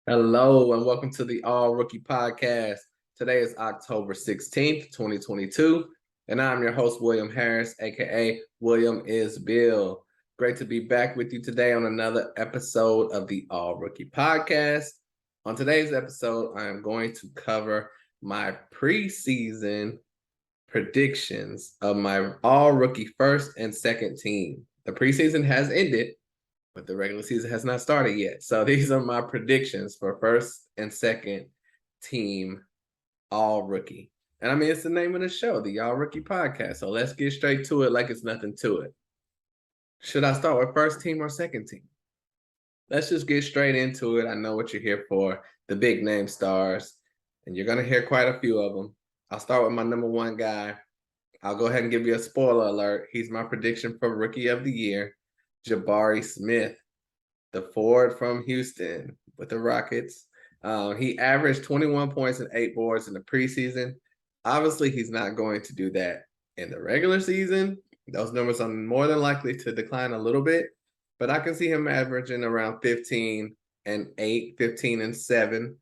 Hello and welcome to the All Rookie Podcast. Today is October 16th, 2022, and I'm your host, William Harris, aka William is Bill. Great to be back with you today on another episode of the All Rookie Podcast. On today's episode, I am going to cover my preseason predictions of my All Rookie first and second team. The preseason has ended, but the regular season has not started yet. So these are my predictions for first and second team all rookie. And I mean, it's the name of the show, the All Rookie Podcast. So let's get straight to it like it's nothing to it. Should I start with first team or second team? Let's just get straight into it. I know what you're here for, the big name stars, and you're going to hear quite a few of them. I'll start with my number one guy. I'll go ahead and give you a spoiler alert. He's my prediction for Rookie of the Year, Jabari Smith, the forward from Houston with the Rockets. He averaged 21 points and 8 boards in the preseason. Obviously, he's not going to do that in the regular season. Those numbers are more than likely to decline a little bit, but I can see him averaging around 15 and 8, 15 and 7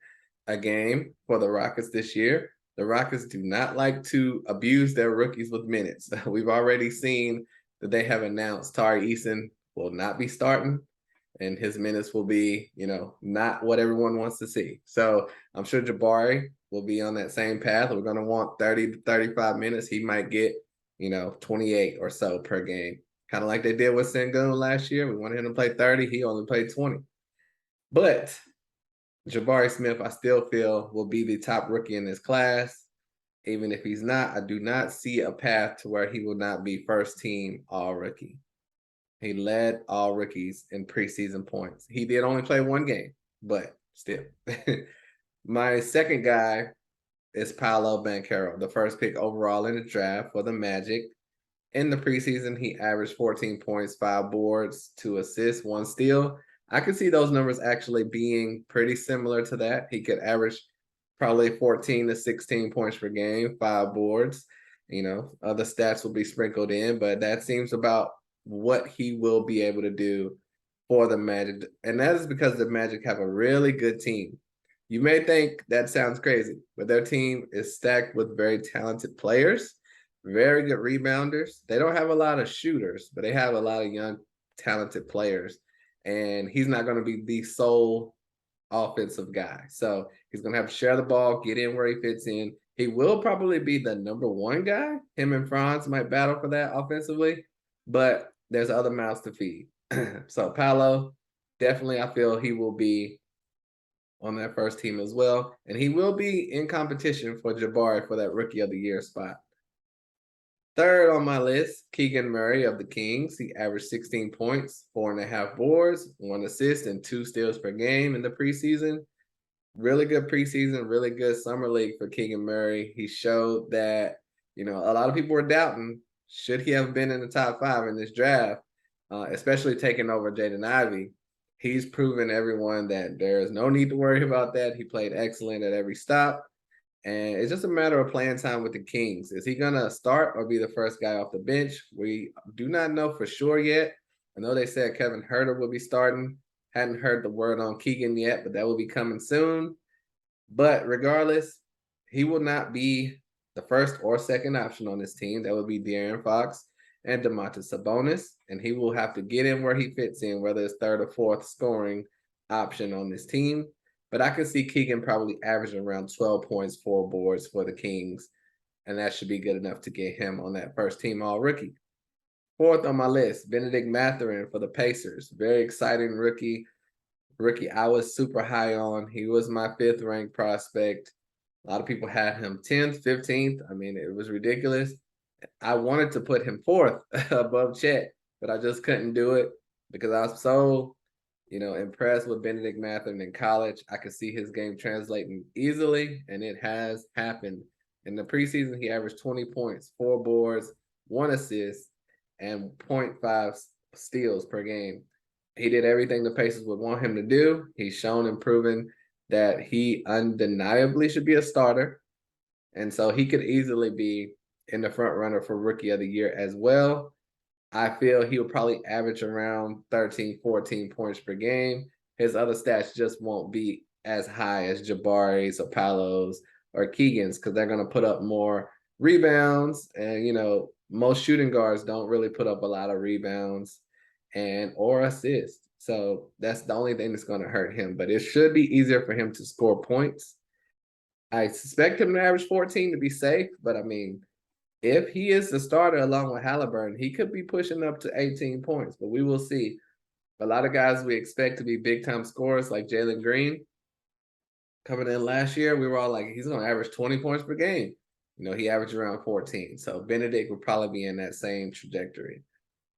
a game for the Rockets this year. The Rockets do not like to abuse their rookies with minutes. We've already seen that they have announced Tari Eason will not be starting, and his minutes will be, not what everyone wants to see. So I'm sure Jabari will be on that same path. We're going to want 30 to 35 minutes. He might get, 28 or so per game, kind of like they did with Sengun last year. We wanted him to play 30. He only played 20. But Jabari Smith, I still feel, will be the top rookie in this class. Even if he's not, I do not see a path to where he will not be first team all rookie. He led all rookies in preseason points. He did only play one game, but still. My second guy is Paolo Banchero, the first pick overall in the draft for the Magic. In the preseason, he averaged 14 points, 5 boards, 2 assists, 1 steal. I could see those numbers actually being pretty similar to that. He could average probably 14 to 16 points per game, 5 boards. Other stats will be sprinkled in, but that seems about what he will be able to do for the Magic. And that is because the Magic have a really good team. You may think that sounds crazy, but their team is stacked with very talented players, very good rebounders. They don't have a lot of shooters, but they have a lot of young, talented players. And he's not going to be the sole offensive guy. So he's going to have to share the ball, get in where he fits in. He will probably be the number one guy. Him and Franz might battle for that offensively, but there's other mouths to feed. So Paolo, definitely I feel he will be on that first team as well. And he will be in competition for Jabari for that Rookie of the Year spot. Third on my list, Keegan Muray of the Kings. He averaged 16 points, 4.5 boards, 1 assist, and 2 steals per game in the preseason. Really good preseason, really good summer league for Keegan Muray. He showed that, a lot of people were doubting, should he have been in the top 5 in this draft, especially taking over Jaden Ivey. He's proven everyone that there is no need to worry about that. He played excellent at every stop. And it's just a matter of playing time with the Kings. Is he going to start or be the first guy off the bench? We do not know for sure yet. I know they said Kevin Huerter will be starting. Hadn't heard the word on Keegan yet, but that will be coming soon. But regardless, he will not be the first or second option on this team. That would be De'Aaron Fox and Domantas Sabonis. And he will have to get in where he fits in, whether it's third or fourth scoring option on this team. But I could see Keegan probably averaging around 12 points, 4 boards for the Kings. And that should be good enough to get him on that first team all rookie. Fourth on my list, Benedict Mathurin for the Pacers. Very exciting rookie I was super high on. He was my 5th ranked prospect. A lot of people had him 10th, 15th. I mean, it was ridiculous. I wanted to put him 4th above Chet, but I just couldn't do it because I was so, impressed with Benedict Mathurin in college. I could see his game translating easily, and it has happened. In the preseason, he averaged 20 points, 4 boards, 1 assist, and 0.5 steals per game. He did everything the Pacers would want him to do. He's shown and proven that he undeniably should be a starter. And so he could easily be in the front runner for Rookie of the Year as well. I feel he'll probably average around 13, 14 points per game. His other stats just won't be as high as Jabari's or Paolo's or Keegan's because they're going to put up more rebounds. And, most shooting guards don't really put up a lot of rebounds and or assists. So that's the only thing that's going to hurt him. But it should be easier for him to score points. I suspect him to average 14 to be safe. But, I mean, if he is the starter along with Halliburton, he could be pushing up to 18 points. But we will see. A lot of guys we expect to be big-time scorers like Jalen Green. Coming in last year, we were all like, he's going to average 20 points per game. He averaged around 14. So Benedict would probably be in that same trajectory.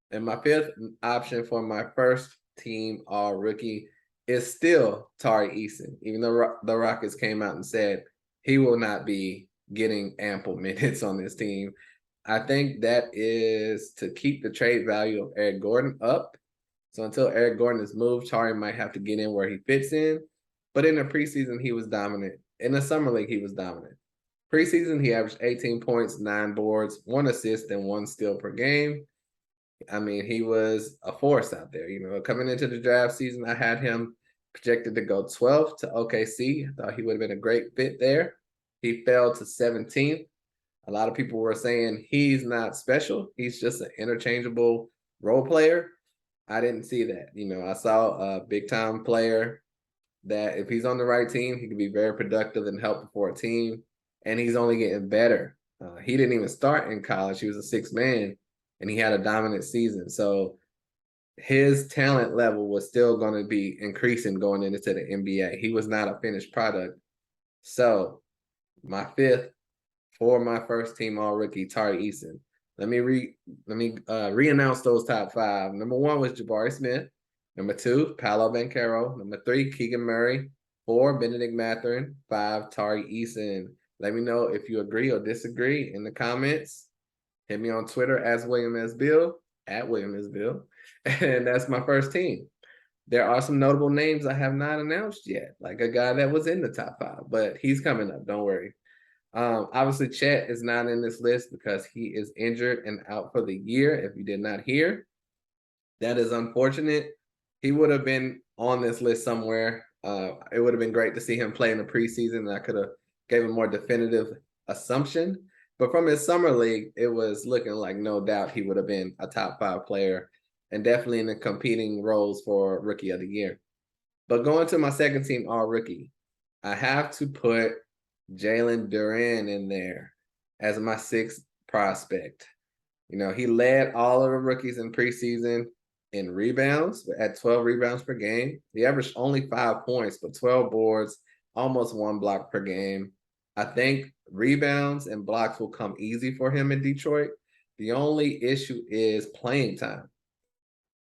And my fifth option for my first team all-rookie is still Tari Eason, even though the Rockets came out and said he will not be getting ample minutes on this team. I think that is to keep the trade value of Eric Gordon up. So until Eric Gordon is moved, Tari might have to get in where he fits in. But in the preseason, he was dominant. In the summer league, he was dominant. Preseason, he averaged 18 points, 9 boards, 1 assist, and 1 steal per game. I mean, he was a force out there. Coming into the draft season, I had him projected to go 12th to OKC. I thought he would have been a great fit there. He fell to 17th. A lot of people were saying he's not special. He's just an interchangeable role player. I didn't see that. I saw a big-time player that if he's on the right team, he can be very productive and helpful for a team. And he's only getting better. He didn't even start in college. He was a sixth man, and he had a dominant season. So his talent level was still going to be increasing going into the NBA. He was not a finished product. So my fifth for my first team all-rookie, Tari Eason. Let me re-announce those top 5. Number 1 was Jabari Smith. Number 2, Paolo Banchero. Number 3, Keegan Muray. 4, Benedict Mathurin. 5, Tari Eason. Let me know if you agree or disagree in the comments. Hit me on Twitter as William S. Bill, at William S. Bill. And that's my first team. There are some notable names I have not announced yet, like a guy that was in the top 5, but he's coming up. Don't worry. Obviously, Chet is not in this list because he is injured and out for the year. If you did not hear, that is unfortunate. He would have been on this list somewhere. It would have been great to see him play in the preseason, and I could have gave a more definitive assumption. But from his summer league, it was looking like no doubt he would have been a top 5 player and definitely in the competing roles for Rookie of the Year. But going to my second team all-rookie, I have to put Jalen Duren in there as my 6th prospect. He led all of the rookies in preseason in rebounds at 12 rebounds per game. He averaged only 5 points, but 12 boards, almost 1 block per game. I think rebounds and blocks will come easy for him in Detroit. The only issue is playing time.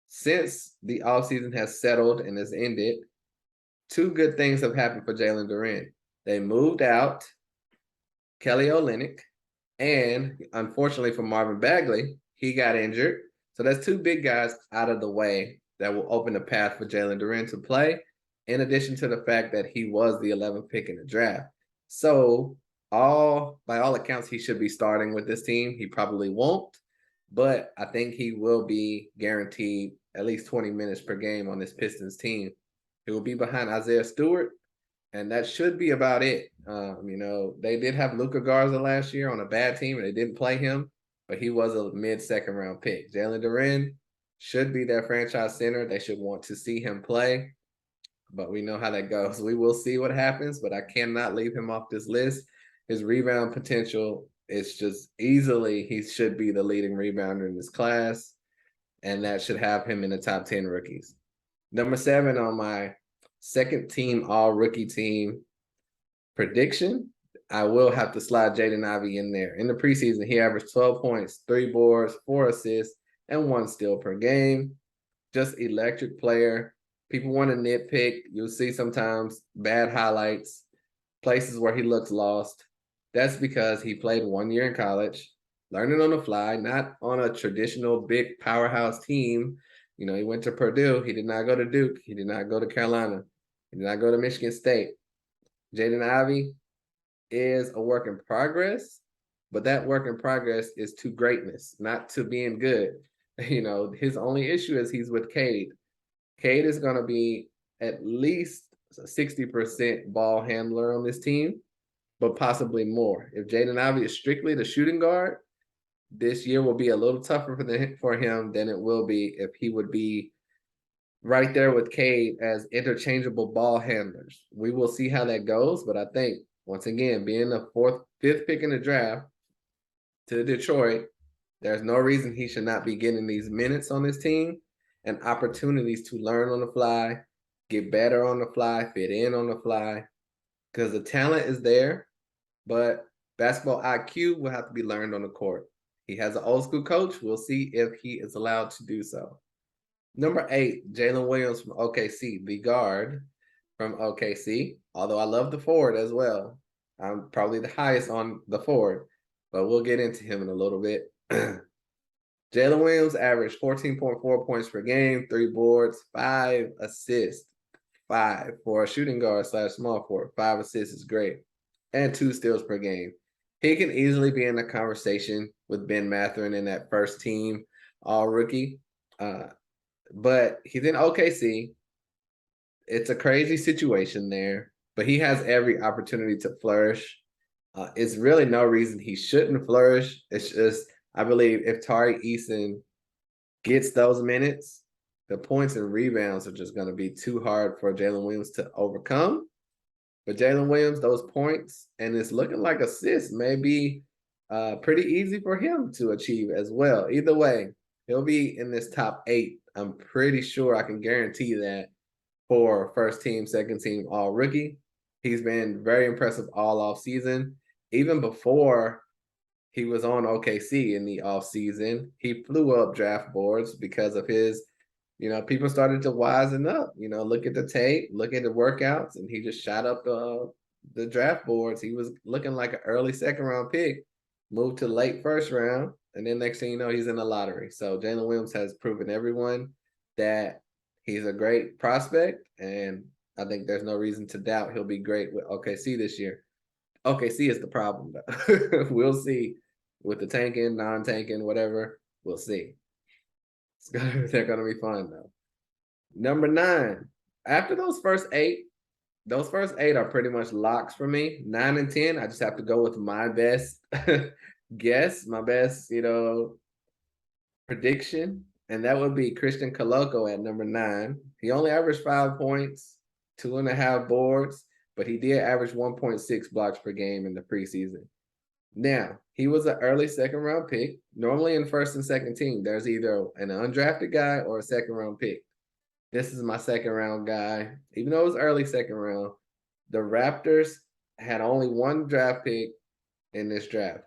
Since the offseason has settled and has ended, 2 good things have happened for Jalen Duren. They moved out Kelly Olynyk, and unfortunately for Marvin Bagley, he got injured. So that's 2 big guys out of the way that will open the path for Jalen Duren to play, in addition to the fact that he was the 11th pick in the draft. So by all accounts, he should be starting with this team. He probably won't, but I think he will be guaranteed at least 20 minutes per game on this Pistons team. He will be behind Isaiah Stewart, and that should be about it. They did have Luka Garza last year on a bad team, and they didn't play him, but he was a mid-second round pick. Jalen Duren should be their franchise center. They should want to see him play, but we know how that goes. We will see what happens, but I cannot leave him off this list. His rebound potential is just easily, he should be the leading rebounder in this class, and that should have him in the top 10 rookies. Number 7 on my second team all-rookie team prediction, I will have to slide Jaden Ivey in there. In the preseason, he averaged 12 points, 3 boards, 4 assists, and 1 steal per game. Just electric player. People want to nitpick. You'll see sometimes bad highlights, places where he looks lost. That's because he played 1 year in college, learning on the fly, not on a traditional big powerhouse team. He went to Purdue. He did not go to Duke. He did not go to Carolina. He did not go to Michigan State. Jaden Ivey is a work in progress, but that work in progress is to greatness, not to being good. His only issue is he's with Cade. Cade is going to be at least a 60% ball handler on this team, but possibly more. If Jaden Ivey is strictly the shooting guard, this year will be a little tougher for him than it will be if he would be right there with Cade as interchangeable ball handlers. We will see how that goes, but I think, once again, being the fifth pick in the draft to Detroit, there's no reason he should not be getting these minutes on this team and opportunities to learn on the fly, get better on the fly, fit in on the fly, because the talent is there, but basketball IQ will have to be learned on the court. He has an old school coach. We'll see if he is allowed to do so. Number 8, Jalen Williams from OKC, the guard from OKC, although I love the forward as well. I'm probably the highest on the forward, but we'll get into him in a little bit. Jalen Williams averaged 14.4 points per game, 3 boards, 5 assists. 5 for a shooting guard / small forward. 5 assists is great. And 2 steals per game. He can easily be in a conversation with Ben Mathurin in that first team all-rookie. But he's in OKC. It's a crazy situation there, but he has every opportunity to flourish. It's really no reason he shouldn't flourish. It's just, I believe if Tari Eason gets those minutes, the points and rebounds are just going to be too hard for Jalen Williams to overcome. But Jalen Williams, those points, and it's looking like assists may be pretty easy for him to achieve as well. Either way, he'll be in this top 8. I'm pretty sure I can guarantee that for first team, second team, all rookie. He's been very impressive all off season. Even before he was on OKC in the off season, he flew up draft boards because of his, people started to wisen up, look at the tape, look at the workouts, and he just shot up the draft boards. He was looking like an early second round pick, moved to late first round. And then next thing you know, he's in the lottery. So Jalen Williams has proven everyone that he's a great prospect. And I think there's no reason to doubt he'll be great with OKC this year. OKC is the problem, though. We'll see with the tanking, non-tanking, whatever. We'll see. They're going to be fun, though. Number 9. After those first 8 are pretty much locks for me. 9 and 10, I just have to go with my best guess, my best, prediction, and that would be Christian Koloko at number 9. He only averaged 5 points, 2.5 boards, but he did average 1.6 blocks per game in the preseason. Now, he was an early second-round pick. Normally in first and second team, there's either an undrafted guy or a second-round pick. This is my second-round guy. Even though it was early second round, the Raptors had only one draft pick in this draft.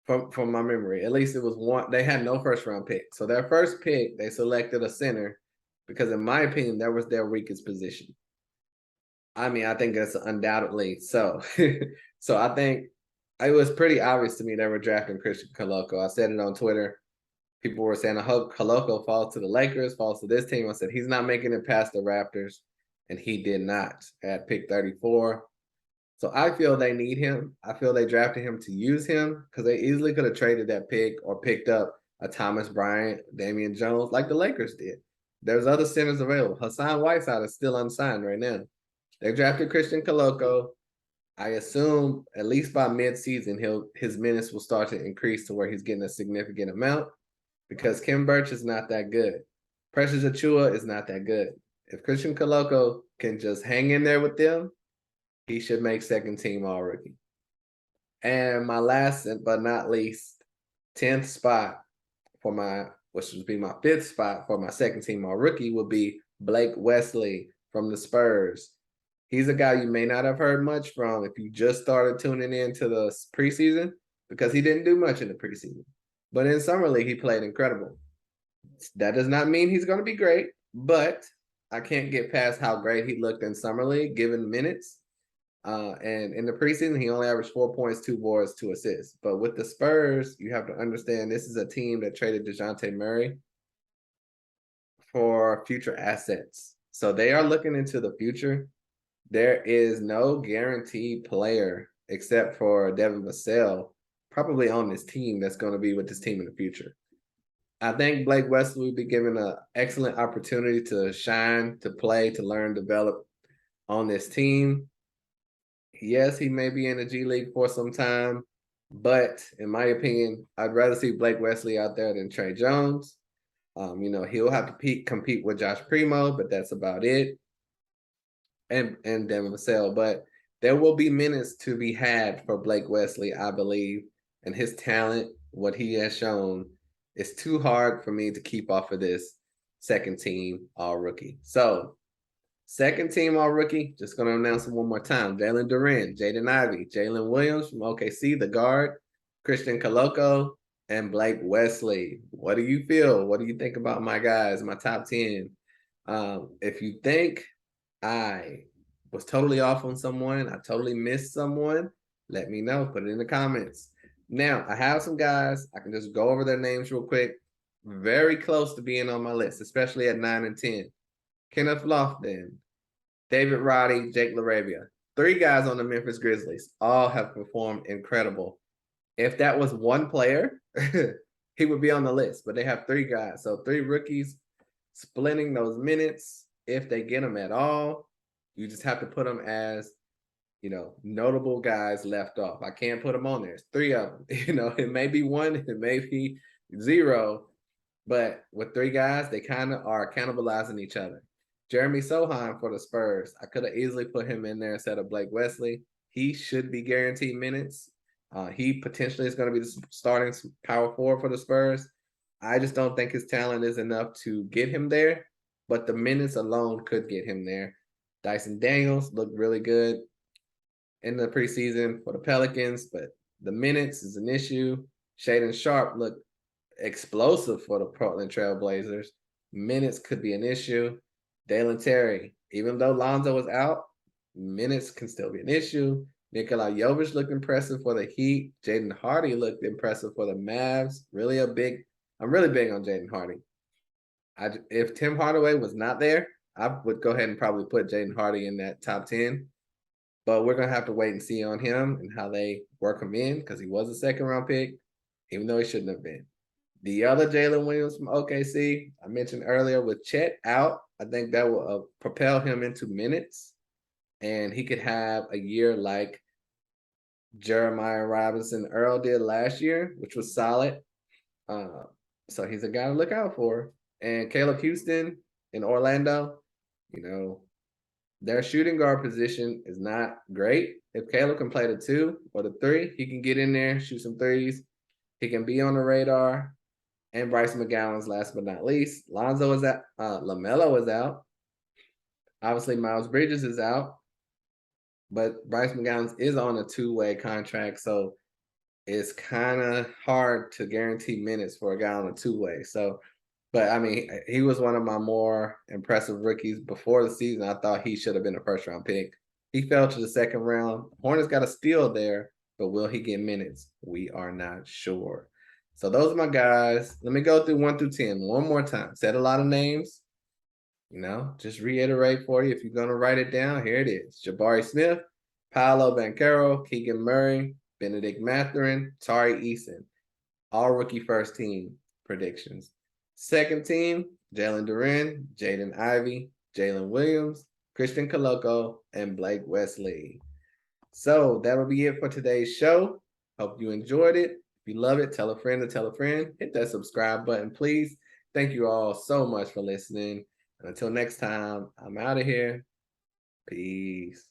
From my memory, at least it was one. They had no first-round pick. So their first pick, they selected a center because, in my opinion, that was their weakest position. I mean, I think that's undoubtedly so. So I think it was pretty obvious to me they were drafting Christian Koloko. I said it on Twitter. People were saying, I hope Koloko falls to the Lakers, falls to this team. I said, he's not making it past the Raptors, and he did not at pick 34. So I feel they need him. I feel they drafted him to use him because they easily could have traded that pick or picked up a Thomas Bryant, Damian Jones, like the Lakers did. There's other centers available. Hassan Whiteside is still unsigned right now. They drafted Christian Koloko. I assume at least by mid-season, his minutes will start to increase to where he's getting a significant amount because Kim Birch is not that good. Precious Achiuwa is not that good. If Christian Koloko can just hang in there with them, he should make second team all rookie. And my last but not least, 10th spot which would be my 5th spot for my second team all rookie, will be Blake Wesley from the Spurs. He's a guy you may not have heard much from if you just started tuning in to the preseason because he didn't do much in the preseason. But in Summer League, he played incredible. That does not mean he's going to be great, but I can't get past how great he looked in Summer League given minutes. And in the preseason, he only averaged 4 points, 2 boards, 2 assists. But with the Spurs, you have to understand this is a team that traded DeJounte Murray for future assets. So they are looking into the future. There is no guaranteed player except for Devin Vassell probably on this team that's going to be with this team in the future. I think Blake Wesley will be given an excellent opportunity to shine, to play, to learn, develop on this team. Yes, he may be in the G League for some time, but in my opinion, I'd rather see Blake Wesley out there than Trey Jones. He'll have to compete with Josh Primo, but that's about it. And Devin Vassell, but there will be minutes to be had for Blake Wesley, I believe, and his talent, what he has shown, is too hard for me to keep off of this second team all rookie. So, second team all rookie, just going to announce it one more time. Jalen Duren, Jaden Ivey, Jalen Williams from OKC, the guard, Christian Koloko, and Blake Wesley. What do you feel? What do you think about my guys, my top 10? If you think I was totally off on someone, I totally missed someone, let me know. Put it in the comments. Now, I have some guys. I can just go over their names real quick. Very close to being on my list, especially at 9 and 10. Kenneth Lofton, David Roddy, Jake LaRavia. 3 guys on the Memphis Grizzlies. All have performed incredible. If that was one player, he would be on the list. But they have 3 guys. So 3 rookies splitting those minutes. If they get them at all, you just have to put them as, notable guys left off. I can't put them on there. It's 3 of them. It may be 1, it may be 0, but with 3 guys, they kind of are cannibalizing each other. Jeremy Sohan for the Spurs. I could have easily put him in there instead of Blake Wesley. He should be guaranteed minutes. He potentially is going to be the starting power forward for the Spurs. I just don't think his talent is enough to get him there, but the minutes alone could get him there. Dyson Daniels looked really good in the preseason for the Pelicans, but the minutes is an issue. Shaedon Sharpe looked explosive for the Portland Trail Blazers. Minutes could be an issue. Dalen Terry, even though Lonzo was out, minutes can still be an issue. Nikola Jovic looked impressive for the Heat. Jaden Hardy looked impressive for the Mavs. I'm really big on Jaden Hardy. If Tim Hardaway was not there, I would go ahead and probably put Jaden Hardy in that top 10. But we're going to have to wait and see on him and how they work him in, because he was a second-round pick, even though he shouldn't have been. The other Jalen Williams from OKC, I mentioned earlier, with Chet out, I think that will propel him into minutes, and he could have a year like Jeremiah Robinson Earl did last year, which was solid. So he's a guy to look out for. And Caleb Houston in Orlando, their shooting guard position is not great. If Caleb can play the 2 or the 3, he can get in there, shoot some threes. He can be on the radar. And Bryce McGowan's last but not least. Lonzo is out. LaMelo is out. Obviously, Miles Bridges is out. But Bryce McGowan is on a 2-way contract, so it's kind of hard to guarantee minutes for a guy on a 2-way. So, but I mean, he was one of my more impressive rookies before the season. I thought he should have been a first-round pick. He fell to the second round. Hornets got a steal there, but will he get minutes? We are not sure. So those are my guys. Let me go through 1 through 10 one more time. Said a lot of names. Just reiterate for you. If you're going to write it down, here it is. Jabari Smith, Paolo Banchero, Keegan Muray, Benedict Mathurin, Tari Eason. All rookie first team predictions. Second team, Jalen Duren, Jaden Ivey, Jalen Williams, Christian Koloko, and Blake Wesley. So that'll be it for today's show. Hope you enjoyed it. If you love it, tell a friend to tell a friend. Hit that subscribe button, please. Thank you all so much for listening. And until next time, I'm out of here. Peace.